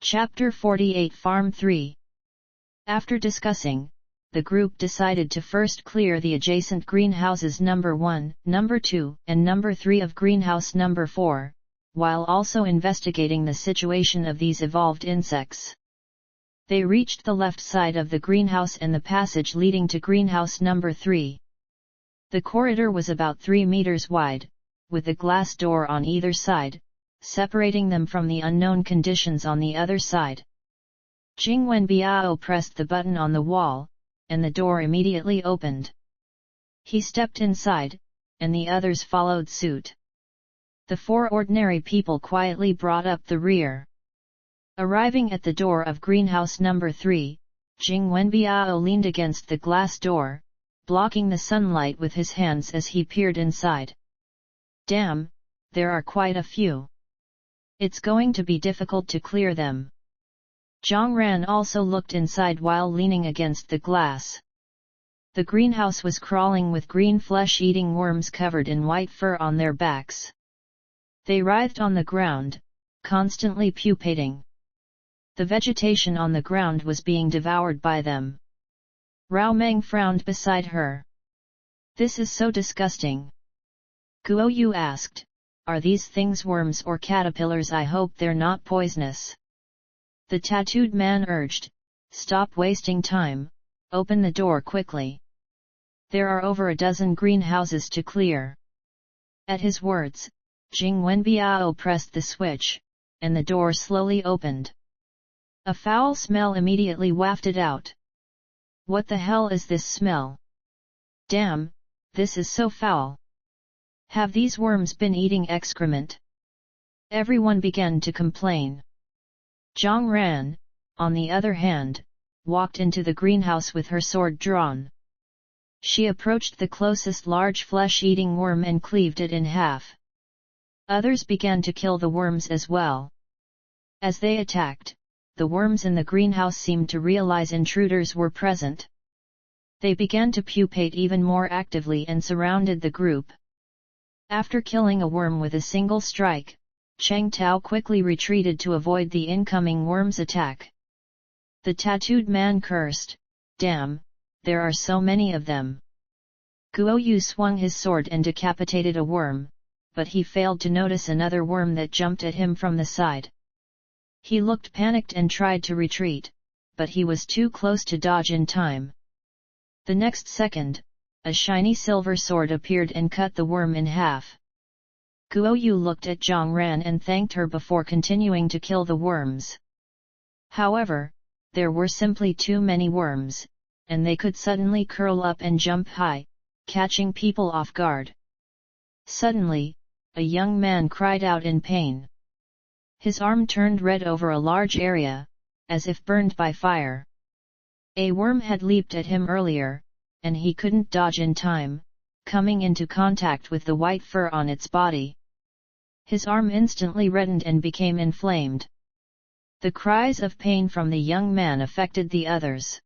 Chapter 48 Farm 3. After discussing, the group decided to first clear the adjacent greenhouses number 1, number 2, and number 3 of greenhouse number 4, while also investigating the situation of these evolved insects. They reached the left side of the greenhouse and the passage leading to greenhouse number 3. The corridor was about 3 meters wide, with a glass door on either side, separating them from the unknown conditions on the other side. Jing Wenbiao pressed the button on the wall, and the door immediately opened. He stepped inside, and the others followed suit. The 4 ordinary people quietly brought up the rear. Arriving at the door of greenhouse number 3, Jing Wenbiao leaned against the glass door, blocking the sunlight with his hands as he peered inside. Damn, there are quite a few. It's going to be difficult to clear them. Zhang Ran also looked inside while leaning against the glass. The greenhouse was crawling with green flesh-eating worms covered in white fur on their backs. They writhed on the ground, constantly pupating. The vegetation on the ground was being devoured by them. Rao Meng frowned beside her. This is so disgusting. Guo Yu asked, are these things worms or caterpillars? I hope they're not poisonous. The tattooed man urged, stop wasting time, open the door quickly. There are over a dozen greenhouses to clear. At his words, Jing Wenbiao pressed the switch, and the door slowly opened. A foul smell immediately wafted out. What the hell is this smell? Damn, this is so foul. Have these worms been eating excrement? Everyone began to complain. Zhang Ran, on the other hand, walked into the greenhouse with her sword drawn. She approached the closest large flesh-eating worm and cleaved it in half. Others began to kill the worms as well. As they attacked, the worms in the greenhouse seemed to realize intruders were present. They began to pupate even more actively and surrounded the group. After killing a worm with a single strike, Cheng Tao quickly retreated to avoid the incoming worm's attack. The tattooed man cursed, damn, there are so many of them. Guo Yu swung his sword and decapitated a worm, but he failed to notice another worm that jumped at him from the side. He looked panicked and tried to retreat, but he was too close to dodge in time. The next second, a shiny silver sword appeared and cut the worm in half. Guo Yu looked at Zhang Ran and thanked her before continuing to kill the worms. However, there were simply too many worms, and they could suddenly curl up and jump high, catching people off guard. Suddenly, a young man cried out in pain. His arm turned red over a large area, as if burned by fire. A worm had leaped at him earlier, and he couldn't dodge in time, coming into contact with the white fur on its body. His arm instantly reddened and became inflamed. The cries of pain from the young man affected the others.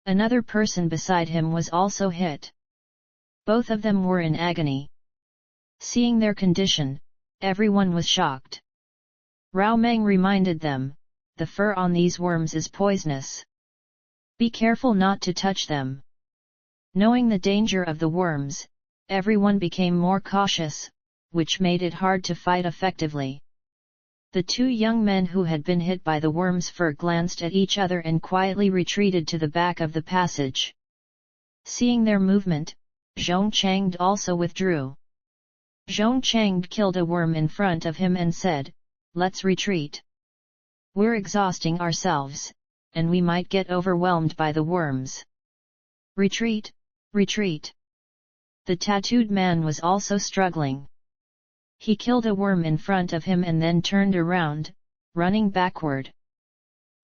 Another person beside him was also hit. Both of them were in agony. Seeing their condition, everyone was shocked. Rao Meng reminded them, the fur on these worms is poisonous. Be careful not to touch them. Knowing the danger of the worms, everyone became more cautious, which made it hard to fight effectively. The 2 young men who had been hit by the worm's fur glanced at each other and quietly retreated to the back of the passage. Seeing their movement, Zhong Changde also withdrew. Zhong Changde killed a worm in front of him and said, let's retreat. We're exhausting ourselves, and we might get overwhelmed by the worms. Retreat, retreat. The tattooed man was also struggling. He killed a worm in front of him and then turned around, running backward.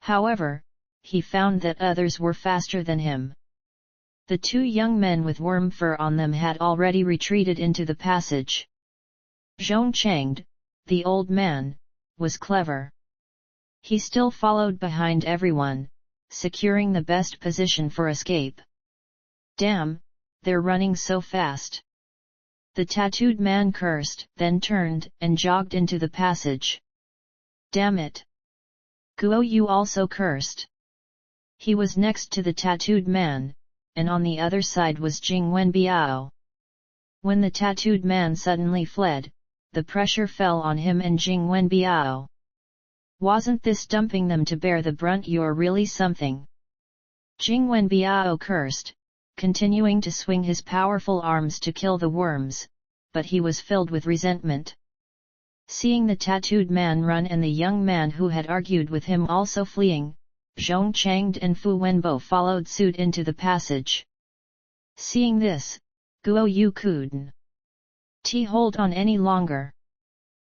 However, he found that others were faster than him. The 2 young men with worm fur on them had already retreated into the passage. Zhong Changde, the old man, was clever. He still followed behind everyone, securing the best position for escape. Damn, they're running so fast. The tattooed man cursed, then turned and jogged into the passage. Damn it! Guo Yu also cursed. He was next to the tattooed man, and on the other side was Jing Wenbiao. When the tattooed man suddenly fled, the pressure fell on him and Jing Wenbiao. Wasn't this dumping them to bear the brunt? You're really something. Jing Wenbiao cursed, continuing to swing his powerful arms to kill the worms, but he was filled with resentment. Seeing the tattooed man run and the young man who had argued with him also fleeing, Zhong Changde and Fu Wenbo followed suit into the passage. Seeing this, Guo Yu couldn't hold on any longer.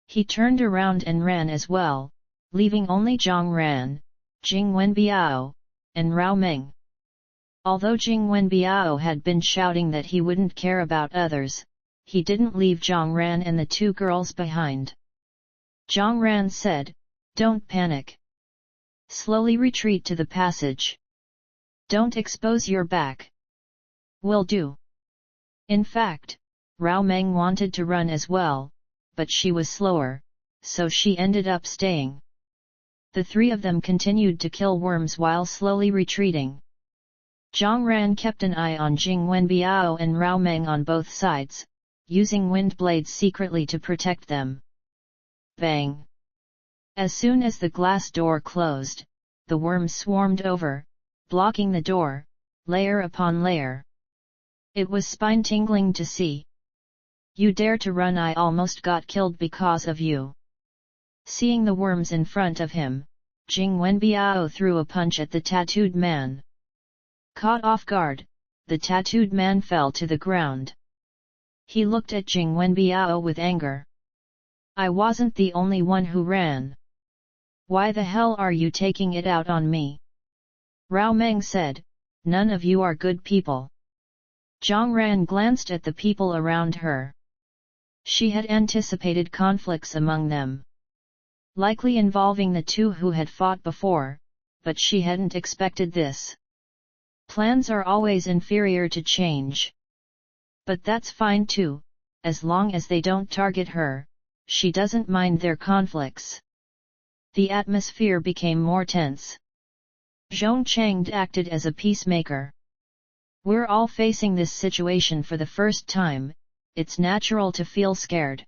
He turned around and ran as well, leaving only Zhang Ran, Jing Wenbiao, and Rao Meng. Although Jing Wenbiao had been shouting that he wouldn't care about others, he didn't leave Zhang Ran and the two girls behind. Zhang Ran said, "Don't panic. Slowly retreat to the passage. Don't expose your back. Will do." In fact, Rao Meng wanted to run as well, but she was slower, so she ended up staying. The three of them continued to kill worms while slowly retreating. Zhang Ran kept an eye on Jing Wenbiao and Rao Meng on both sides, using wind blades secretly to protect them. Bang! As soon as the glass door closed, the worms swarmed over, blocking the door, layer upon layer. It was spine-tingling to see. "You dare to run? I almost got killed because of you." Seeing the worms in front of him, Jing Wenbiao threw a punch at the tattooed man. Caught off guard, the tattooed man fell to the ground. He looked at Jing Wenbiao with anger. "I wasn't the only one who ran. Why the hell are you taking it out on me?" Rao Meng said, "None of you are good people." Zhang Ran glanced at the people around her. She had anticipated conflicts among them, likely involving the two who had fought before, but she hadn't expected this. Plans are always inferior to change. But that's fine too, as long as they don't target her, she doesn't mind their conflicts. The atmosphere became more tense. Zhong Changde acted as a peacemaker. "We're all facing this situation for the first time, it's natural to feel scared.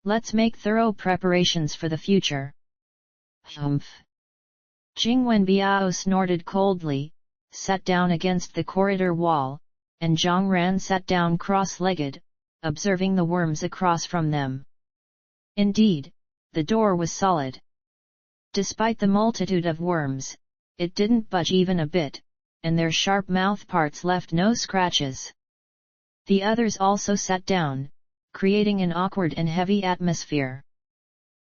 Let's make thorough preparations for the future." Humph! Jing Wenbiao snorted coldly, sat down against the corridor wall, and Zhang Ran sat down cross-legged, observing the worms across from them. Indeed, the door was solid. Despite the multitude of worms, it didn't budge even a bit, and their sharp mouth parts left no scratches. The others also sat down, creating an awkward and heavy atmosphere.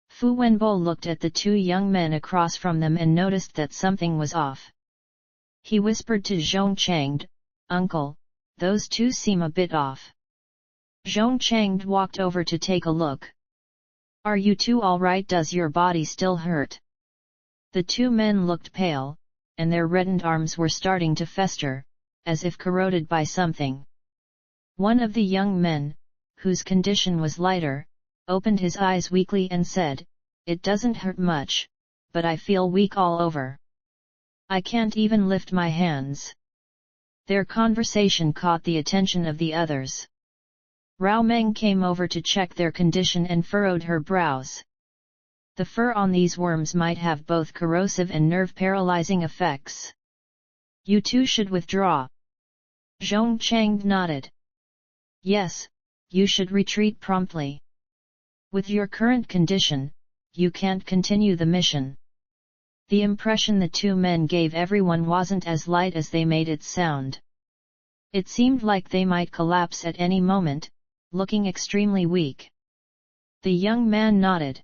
Fu Wenbo looked at the two young men across from them and noticed that something was off. He whispered to Zhong Changde, "Uncle, those two seem a bit off." Zhong Changde walked over to take a look. "Are you two all right? Does your body still hurt?" The two men looked pale, and their reddened arms were starting to fester, as if corroded by something. One of the young men, whose condition was lighter, opened his eyes weakly and said, "It doesn't hurt much, but I feel weak all over. I can't even lift my hands." Their conversation caught the attention of the others. Rao Meng came over to check their condition and furrowed her brows. The fur on these worms might have both corrosive and nerve-paralyzing effects. "You two should withdraw." Zhong Changde nodded. "Yes, you should retreat promptly. With your current condition, you can't continue the mission." The impression the two men gave everyone wasn't as light as they made it sound. It seemed like they might collapse at any moment, looking extremely weak. The young man nodded.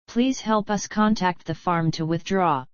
"Please help us contact the farm to withdraw."